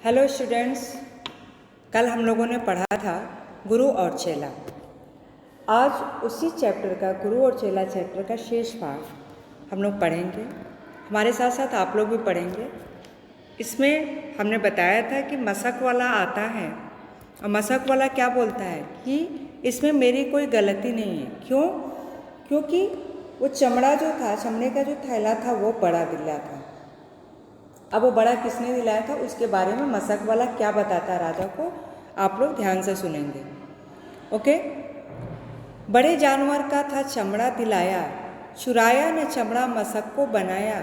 Hello students, कल हम लोगों ने पढ़ा था गुरु और चेला। आज उसी चैप्टर का गुरु और चेला चैप्टर का शेष भाग हम लोग पढ़ेंगे। हमारे साथ साथ आप लोग भी पढ़ेंगे। इसमें हमने बताया था कि मशक वाला आता है और मशक वाला क्या बोलता है कि इसमें मेरी कोई गलती नहीं है। क्यों? क्योंकि वो चमड़ा जो था, चमड़े का जो थैला था वो बड़ा दिला था। अब वो बड़ा किसने दिलाया था उसके बारे में मशक वाला क्या बताता है राजा को, आप लोग ध्यान से सुनेंगे। ओके। बड़े जानवर का था चमड़ा दिलाया, चुराया ने चमड़ा मशक को बनाया।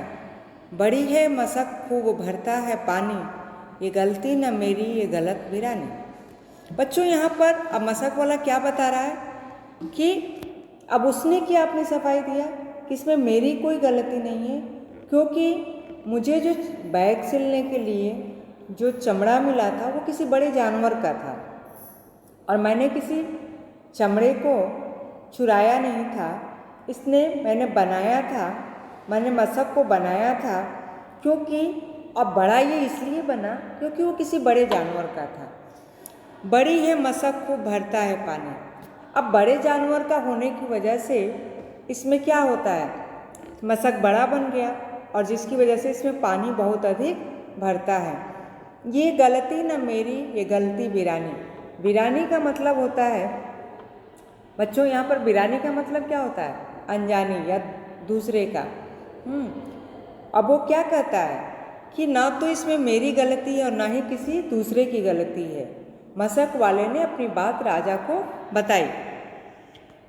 बड़ी है मशक खूब भरता है पानी, ये गलती न मेरी ये गलत वीरानी। बच्चों यहाँ पर अब मशक वाला क्या बता रहा है कि अब उसने क्या अपनी सफाई दिया कि इसमें मेरी कोई गलती नहीं है, क्योंकि मुझे जो बैग सिलने के लिए जो चमड़ा मिला था वो किसी बड़े जानवर का था और मैंने किसी चमड़े को चुराया नहीं था। मैंने बनाया था, मैंने मशक को बनाया था, क्योंकि अब बड़ा ये इसलिए बना क्योंकि वो किसी बड़े जानवर का था। बड़ी है मशक को भरता है पानी। अब बड़े जानवर का होने की वजह से इसमें क्या होता है, मशक बड़ा बन गया और जिसकी वजह से इसमें पानी बहुत अधिक भरता है। ये गलती न मेरी ये गलती वीरानी। वीरानी का मतलब होता है बच्चों, यहाँ पर वीरानी का मतलब क्या होता है, अनजानी या दूसरे का। अब वो क्या कहता है कि ना तो इसमें मेरी गलती है और ना ही किसी दूसरे की गलती है। मशक वाले ने अपनी बात राजा को बताई।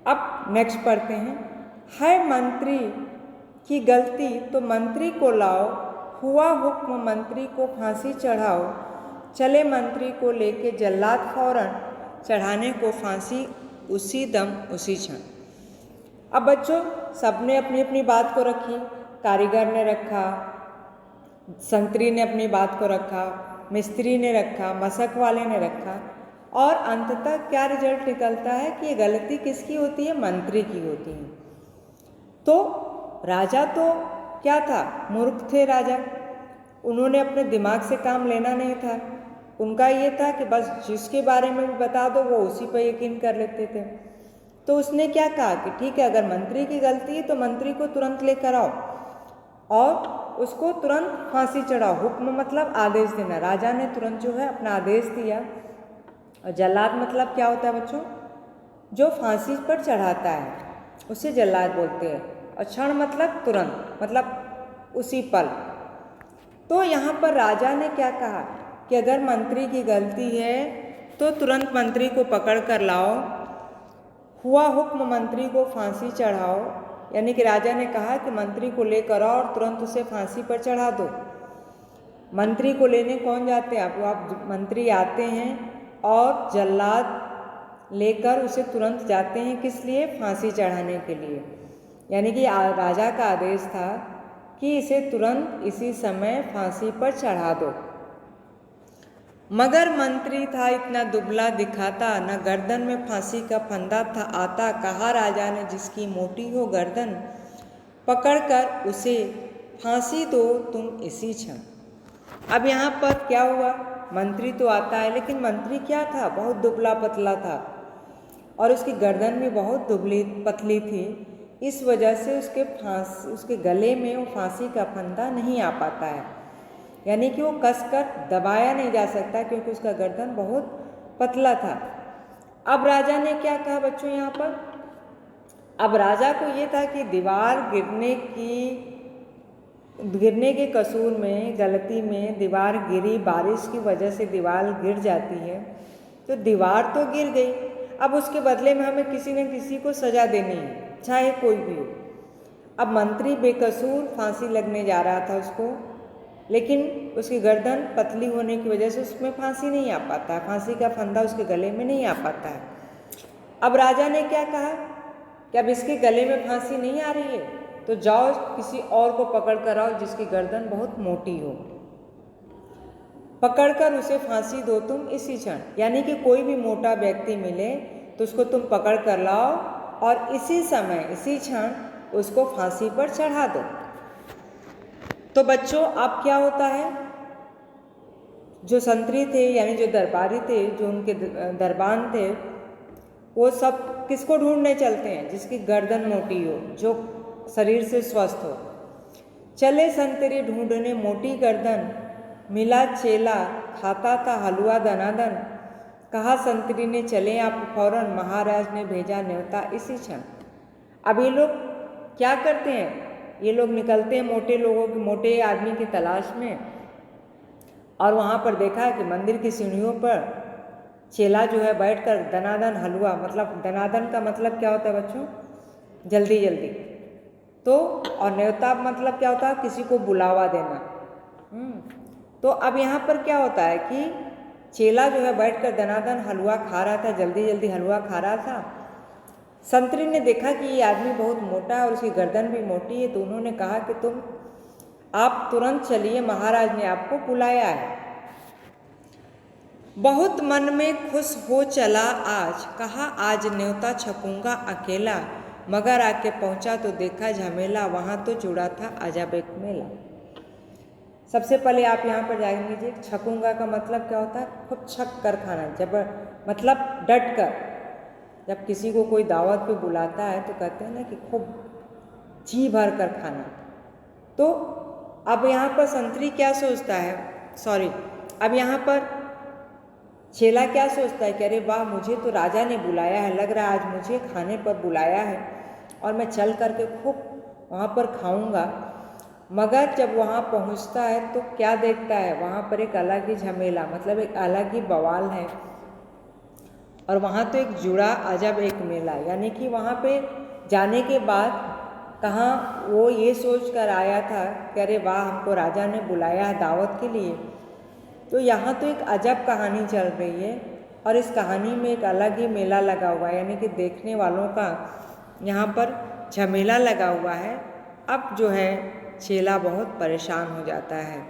अब नेक्स्ट पढ़ते हैं। है मंत्री की गलती तो मंत्री को लाओ, हुआ हुक्म मंत्री को फांसी चढ़ाओ। चले मंत्री को लेके जल्लाद फौरन, चढ़ाने को फांसी उसी दम उसी क्षण। अब बच्चों सबने अपनी अपनी बात को रखी। कारीगर ने रखा, संतरी ने अपनी बात को रखा, मिस्त्री ने रखा, मशक वाले ने रखा और अंततः क्या रिजल्ट निकलता है कि ये गलती किसकी होती है, मंत्री की होती है। तो राजा तो क्या था, मूर्ख थे राजा। उन्होंने अपने दिमाग से काम लेना नहीं था। उनका ये था कि बस जिसके बारे में भी बता दो वो उसी पर यकीन कर लेते थे। तो उसने क्या कहा कि ठीक है, अगर मंत्री की गलती है तो मंत्री को तुरंत लेकर आओ और उसको तुरंत फांसी चढ़ाओ। हुक्म मतलब आदेश देना। राजा ने तुरंत जो है अपना आदेश दिया। और जल्लाद मतलब क्या होता है बच्चों, जो फांसी पर चढ़ाता है उसे जल्लाद बोलते हैं। और क्षण मतलब तुरंत, मतलब उसी पल। तो यहाँ पर राजा ने क्या कहा कि अगर मंत्री की गलती है तो तुरंत मंत्री को पकड़ कर लाओ, हुआ हुक्म मंत्री को फांसी चढ़ाओ। यानी कि राजा ने कहा कि मंत्री को लेकर आओ और तुरंत उसे फांसी पर चढ़ा दो। मंत्री को लेने कौन जाते हैं, आप मंत्री आते हैं और जल्लाद लेकर उसे तुरंत जाते हैं, किस लिए, फांसी चढ़ाने के लिए। यानी कि राजा का आदेश था कि इसे तुरंत इसी समय फांसी पर चढ़ा दो। मगर मंत्री था इतना दुबला दिखाता, न गर्दन में फांसी का फंदा था आता। कहा राजा ने जिसकी मोटी हो गर्दन, पकड़कर उसे फांसी दो तुम इसी क्षण। अब यहाँ पर क्या हुआ, मंत्री तो आता है लेकिन मंत्री क्या था, बहुत दुबला पतला था और उसकी गर्दन भी बहुत दुबली पतली थी। इस वजह से उसके गले में वो फांसी का फंदा नहीं आ पाता है, यानी कि वो कसकर दबाया नहीं जा सकता क्योंकि उसका गर्दन बहुत पतला था। अब राजा ने क्या कहा बच्चों यहाँ पर, अब राजा को ये था कि दीवार गिरने के कसूर में, गलती में दीवार गिरी, बारिश की वजह से दीवार गिर जाती है तो दीवार तो गिर गई। अब उसके बदले में हमें किसी न किसी को सजा देनी है, चाहे कोई भी हो। अब मंत्री बेकसूर फांसी लगने जा रहा था उसको, लेकिन उसकी गर्दन पतली होने की वजह से उसमें फांसी नहीं आ पाता है, फांसी का फंदा उसके गले में नहीं आ पाता है। अब राजा ने क्या कहा कि अब इसके गले में फांसी नहीं आ रही है तो जाओ किसी और को पकड़ कर आओ जिसकी गर्दन बहुत मोटी हो, पकड़कर उसे फांसी दो तुम इसी क्षण। यानी कि कोई भी मोटा व्यक्ति मिले तो उसको तुम पकड़ कर लाओ और इसी समय इसी क्षण उसको फांसी पर चढ़ा दो। तो बच्चों अब क्या होता है, जो संतरी थे यानी जो दरबारी थे, जो उनके दरबान थे, वो सब किसको ढूंढने चलते हैं? जिसकी गर्दन मोटी हो, जो शरीर से स्वस्थ हो। चले संतरी ढूंढने मोटी गर्दन, मिला चेला खाता था हलवा दनादन। कहा संतरी ने चले आप फौरन, महाराज ने भेजा न्योता इसी क्षण। अब ये लोग क्या करते हैं? ये लोग निकलते हैं मोटे आदमी की तलाश में, और वहाँ पर देखा कि मंदिर की सीढ़ियों पर चेला जो है बैठकर दनादन हलवा, मतलब दनादन का मतलब क्या होता है बच्चों? जल्दी जल्दी। तो और न्योता मतलब क्या होता है? किसी को बुलावा देना। तो अब यहाँ पर क्या होता है कि चेला जो है बैठकर दनादन हलवा खा रहा था, जल्दी जल्दी हलवा खा रहा था। संतरी ने देखा कि ये आदमी बहुत मोटा है और उसकी गर्दन भी मोटी है, तो उन्होंने कहा कि आप तुरंत चलिए, महाराज ने आपको बुलाया है। बहुत मन में खुश हो चला आज, कहा आज न्योता छपूंगा अकेला। मगर आके पहुंचा तो देखा झमेला, वहां तो जुड़ा था अजब एक मेला। सबसे पहले आप यहाँ पर जान लीजिए, छपूंगा का मतलब क्या होता है? खूब छक कर खाना, जब मतलब डट कर। जब किसी को कोई दावत पे बुलाता है तो कहते हैं ना कि खूब जी भर कर खाना। तो अब यहाँ पर संतरी क्या सोचता है, अब यहाँ पर चेला क्या सोचता है कि अरे वाह, मुझे तो राजा ने बुलाया है, लग रहा है आज मुझे खाने पर बुलाया है और मैं चल करके खूब वहाँ पर खाऊंगा। मगर जब वहाँ पहुँचता है तो क्या देखता है? वहाँ पर एक अलग ही झमेला, मतलब एक अलग ही बवाल है। और वहाँ तो एक जुड़ा अजब एक मेला, यानी कि वहाँ पे जाने के बाद कहाँ वो ये सोच कर आया था कि अरे वाह, हमको राजा ने बुलाया है दावत के लिए। तो यहाँ तो एक अजब कहानी चल रही है और इस कहानी में एक अलग ही मेला लगा हुआ है, यानी कि देखने वालों का यहाँ पर झमेला लगा हुआ है। अब जो है चेला बहुत परेशान हो जाता है।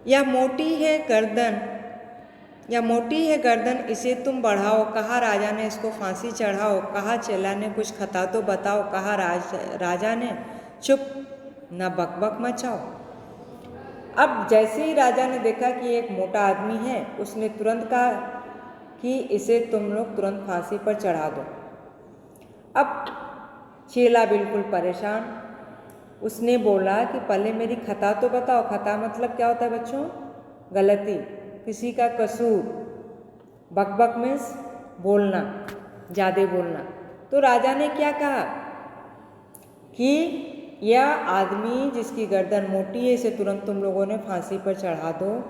या मोटी है गर्दन इसे तुम बढ़ाओ, कहा राजा ने इसको फांसी चढ़ाओ। कहा चेला ने कुछ खता तो बताओ, कहा राजा ने चुप न बकबक मचाओ। अब जैसे ही राजा ने देखा कि एक मोटा आदमी है, उसने तुरंत कहा कि इसे तुम लोग तुरंत फांसी पर चढ़ा दो। अब चेला बिल्कुल परेशान, उसने बोला कि पहले मेरी खता तो बताओ। खता मतलब क्या होता है बच्चों? गलती, किसी का कसूर। बकबक मीन्स बोलना, ज़्यादा बोलना। तो राजा ने क्या कहा कि यह आदमी जिसकी गर्दन मोटी है, इसे तुरंत तुम लोगों ने फांसी पर चढ़ा दो।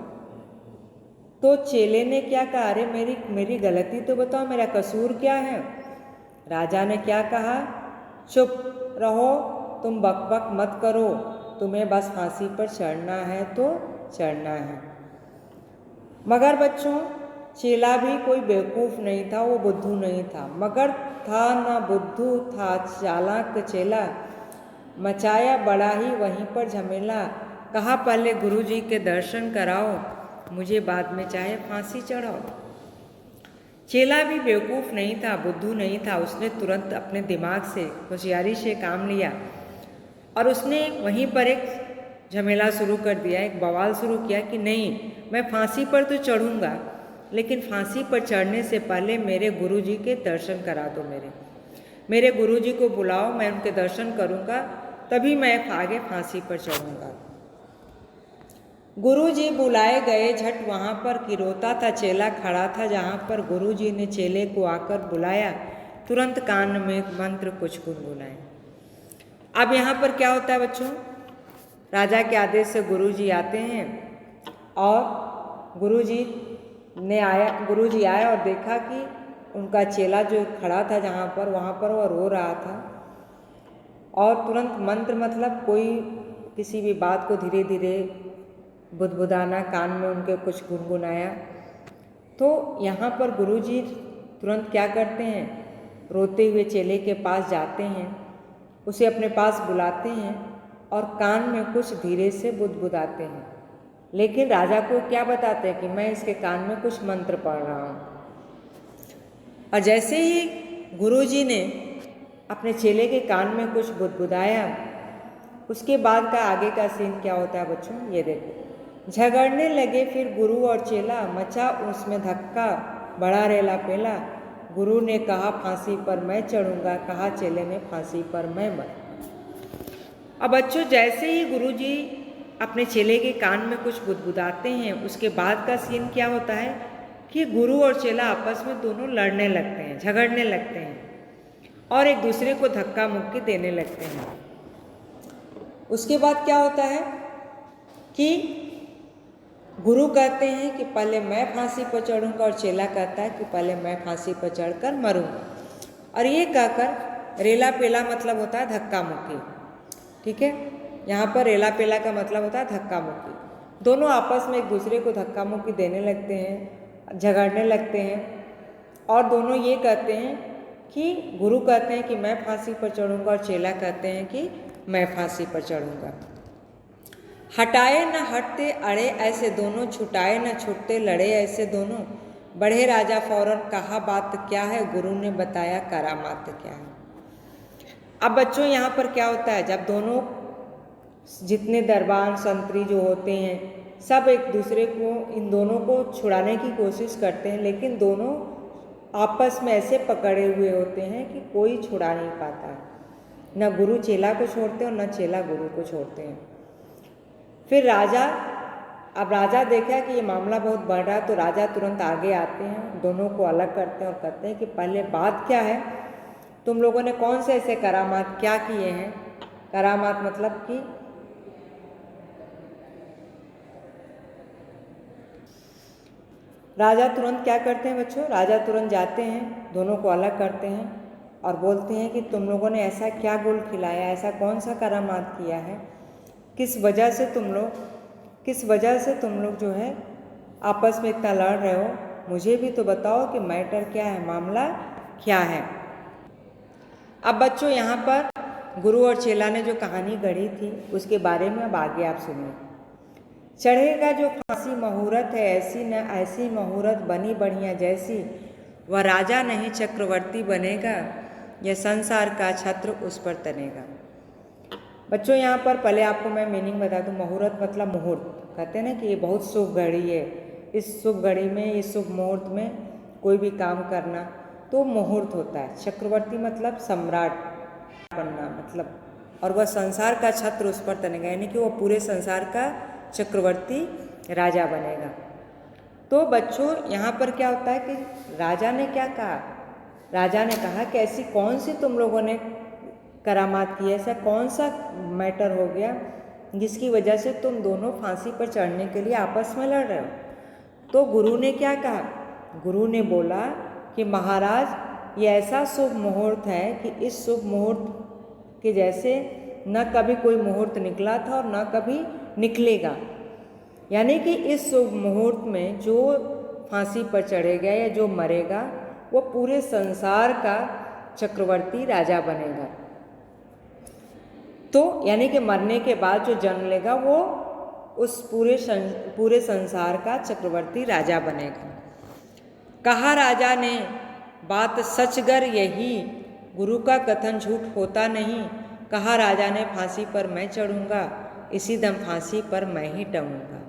तो चेले ने क्या कहा? अरे मेरी गलती तो बताओ, मेरा कसूर क्या है? राजा ने क्या कहा? चुप रहो, तुम बकबक मत करो, तुम्हें बस फांसी पर चढ़ना है तो चढ़ना है। मगर बच्चों, चेला भी कोई बेवकूफ़ नहीं था, वो बुद्धू नहीं था। मगर था ना बुद्धू, था चालाक चेला, मचाया बड़ा ही वहीं पर झमेला। कहा पहले गुरुजी के दर्शन कराओ, मुझे बाद में चाहे फांसी चढ़ाओ। चेला भी बेवकूफ़ नहीं था, बुद्धू नहीं था। उसने तुरंत अपने दिमाग से, होशियारी से काम लिया और उसने वहीं पर एक झमेला शुरू कर दिया, एक बवाल शुरू किया कि नहीं, मैं फांसी पर तो चढ़ूँगा, लेकिन फांसी पर चढ़ने से पहले मेरे गुरुजी के दर्शन करा दो। मेरे गुरुजी को बुलाओ, मैं उनके दर्शन करूँगा, तभी मैं आगे फांसी पर चढ़ूँगा। गुरुजी बुलाए गए झट वहाँ पर, कि रोता था चेला खड़ा था जहाँ पर। गुरुजी ने चेले को आकर बुलाया, तुरंत कान में मंत्र कुछ गुनगुनाए। अब यहाँ पर क्या होता है बच्चों? राजा के आदेश से गुरुजी आते हैं और गुरुजी आया और देखा कि उनका चेला जो खड़ा था जहाँ पर, वहाँ पर वो रो रहा था। और तुरंत मंत्र मतलब कोई किसी भी बात को धीरे धीरे बुदबुदाना, कान में उनके कुछ गुनगुनाया। तो यहाँ पर गुरुजी तुरंत क्या करते हैं? रोते हुए चेले के पास जाते हैं, उसे अपने पास बुलाते हैं और कान में कुछ धीरे से बुदबुदाते हैं। लेकिन राजा को क्या बताते हैं कि मैं इसके कान में कुछ मंत्र पढ़ रहा हूँ। और जैसे ही गुरुजी ने अपने चेले के कान में कुछ बुदबुदाया, उसके बाद का आगे का सीन क्या होता है बच्चों, ये देखो। झगड़ने लगे फिर गुरु और चेला, मचा उसमें धक्का, बड़ा रेला पेला। गुरु ने कहा फांसी पर मैं चढ़ूंगा, कहा चेले ने फांसी पर मैं मरूंगा। अब बच्चों, जैसे ही गुरुजी अपने चेले के कान में कुछ बुदबुदाते हैं, उसके बाद का सीन क्या होता है कि गुरु और चेला आपस में दोनों लड़ने लगते हैं, झगड़ने लगते हैं और एक दूसरे को धक्का मुक्की देने लगते हैं। उसके बाद क्या होता है कि गुरु कहते हैं कि पहले मैं फांसी पर चढ़ूंगा और चेला कहता है कि पहले मैं फांसी पर चढ़कर मरूंगा। और ये कहकर रेला पेला मतलब होता है धक्का मुक्की। ठीक है, यहाँ पर रेला पेला का मतलब होता है धक्का मुक्की। दोनों आपस में एक दूसरे को धक्का मुक्की देने लगते हैं, झगड़ने लगते हैं और दोनों ये कहते हैं कि गुरु कहते हैं कि मैं फांसी पर चढ़ूंगा और चेला कहते हैं कि मैं फांसी पर चढ़ूंगा। हटाए न हटते अड़े ऐसे दोनों, छुटाए न छुटते लड़े ऐसे दोनों। बढ़े राजा फौरन कहा बात क्या है, गुरु ने बताया करामात क्या है। अब बच्चों, यहाँ पर क्या होता है, जब दोनों जितने दरबार संतरी जो होते हैं सब एक दूसरे को, इन दोनों को छुड़ाने की कोशिश करते हैं, लेकिन दोनों आपस में ऐसे पकड़े हुए होते हैं कि कोई छुड़ा नहीं पाता है। न गुरु चेला को छोड़ते हैं और न चेला गुरु को छोड़ते हैं। फिर अब राजा देखा कि ये मामला बहुत बढ़ रहा है, तो राजा तुरंत आगे आते हैं, दोनों को अलग करते हैं और कहते हैं कि पहले बात क्या है, तुम लोगों ने कौन से ऐसे करामात क्या किए हैं। करामात मतलब कि राजा तुरंत क्या करते हैं बच्चों, राजा तुरंत जाते हैं, दोनों को अलग करते हैं और बोलते हैं कि तुम लोगों ने ऐसा क्या गुल खिलाया, ऐसा कौन सा करामात किया है, किस वजह से तुम लोग जो है आपस में इतना लड़ रहे हो, मुझे भी तो बताओ कि मैटर क्या है, मामला क्या है। अब बच्चों, यहाँ पर गुरु और चेला ने जो कहानी गढ़ी थी उसके बारे में अब आगे आप सुनिए। चढ़ेगा जो फांसी मुहूर्त है ऐसी, न ऐसी मुहूर्त बनी बढ़िया जैसी। वह राजा नहीं चक्रवर्ती बनेगा, यह संसार का छत्र उस पर तनेगा। बच्चों, यहाँ पर पहले आपको मैं मीनिंग बता दूँ। मुहूर्त मतलब मुहूर्त, कहते हैं ना कि ये बहुत शुभ घड़ी है, इस शुभ घड़ी में, इस शुभ मुहूर्त में कोई भी काम करना तो मुहूर्त होता है। चक्रवर्ती मतलब सम्राट बनना मतलब, और वह संसार का छत्र उस पर तनेगा, यानी कि वो पूरे संसार का चक्रवर्ती राजा बनेगा। तो बच्चों, यहाँ पर क्या होता है कि राजा ने क्या कहा, राजा ने कहा कि ऐसी कौन सी तुम लोगों ने करामात की, ऐसा कौन सा मैटर हो गया जिसकी वजह से तुम दोनों फांसी पर चढ़ने के लिए आपस में लड़ रहे हो। तो गुरु ने क्या कहा, गुरु ने बोला कि महाराज ये ऐसा शुभ मुहूर्त है कि इस शुभ मुहूर्त के जैसे न कभी कोई मुहूर्त निकला था और न कभी निकलेगा। यानी कि इस शुभ मुहूर्त में जो फांसी पर चढ़ेगा या जो मरेगा वो पूरे संसार का चक्रवर्ती राजा बनेगा। तो यानी कि मरने के बाद जो जन्म लेगा वो उस पूरे संसार का चक्रवर्ती राजा बनेगा। कहा राजा ने बात सचगर यही, गुरु का कथन झूठ होता नहीं। कहा राजा ने फांसी पर मैं चढ़ूंगा, इसी दम फांसी पर मैं ही टंगूंगा।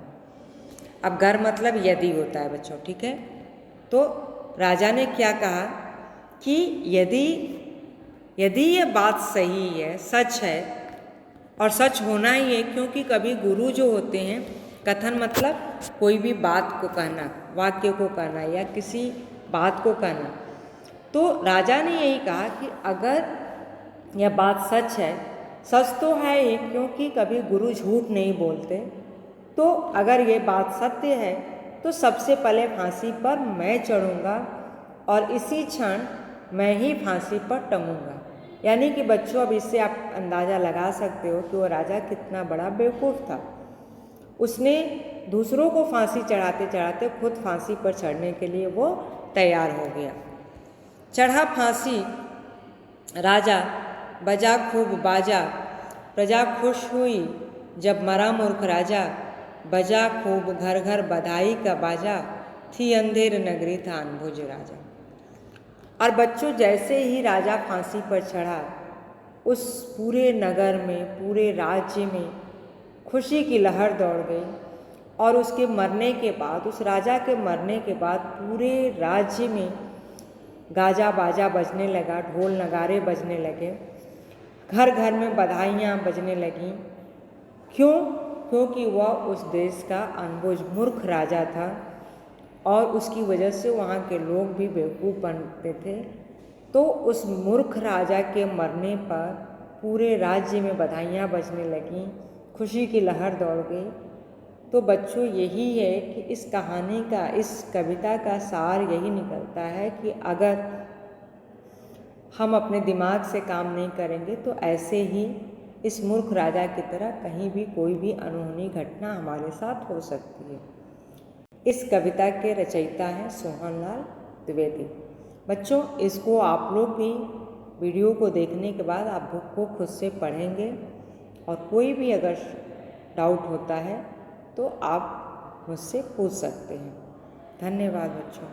अब गर मतलब यदि होता है बच्चों, ठीक है। तो राजा ने क्या कहा कि यदि ये बात सही है, सच है, और सच होना ही है, क्योंकि कभी गुरु जो होते हैं, कथन मतलब कोई भी बात को कहना, वाक्य को कहना या किसी बात को कहना। तो राजा ने यही कहा कि अगर यह बात सच है, सच तो है ही, क्योंकि कभी गुरु झूठ नहीं बोलते, तो अगर ये बात सत्य है तो सबसे पहले फांसी पर मैं चढ़ूंगा और इसी क्षण मैं ही फांसी पर टंगूंगा। यानी कि बच्चों, अब इससे आप अंदाज़ा लगा सकते हो कि वो राजा कितना बड़ा बेवकूफ़ था। उसने दूसरों को फांसी चढ़ाते चढ़ाते खुद फांसी पर चढ़ने के लिए वो तैयार हो गया। चढ़ा फांसी राजा, बजा खूब बाजा, प्रजा खुश हुई जब मरा मूर्ख राजा। बजा खूब घर घर बधाई का बाजा, थी अंधेर नगरी था अनभुज राजा। और बच्चों, जैसे ही राजा फांसी पर चढ़ा, उस पूरे नगर में, पूरे राज्य में खुशी की लहर दौड़ गई। और उसके मरने के बाद, उस राजा के मरने के बाद पूरे राज्य में गाजा बाजा बजने लगा, ढोल नगारे बजने लगे, घर घर में बधाइयाँ बजने लगीं। क्यों? क्योंकि वह उस देश का अनबुझ मूर्ख राजा था और उसकी वजह से वहाँ के लोग भी बेवकूफ़ बनते थे। तो उस मूर्ख राजा के मरने पर पूरे राज्य में बधाइयाँ बजने लगीं, खुशी की लहर दौड़ गई। तो बच्चों, यही है कि इस कहानी का, इस कविता का सार यही निकलता है कि अगर हम अपने दिमाग से काम नहीं करेंगे तो ऐसे ही इस मूर्ख राजा की तरह कहीं भी कोई भी अनहोनी घटना हमारे साथ हो सकती है। इस कविता के रचयिता हैं सोहनलाल द्विवेदी। बच्चों, इसको आप लोग भी वीडियो को देखने के बाद आप बुक को खुद से पढ़ेंगे और कोई भी अगर डाउट होता है तो आप मुझसे पूछ सकते हैं। धन्यवाद बच्चों।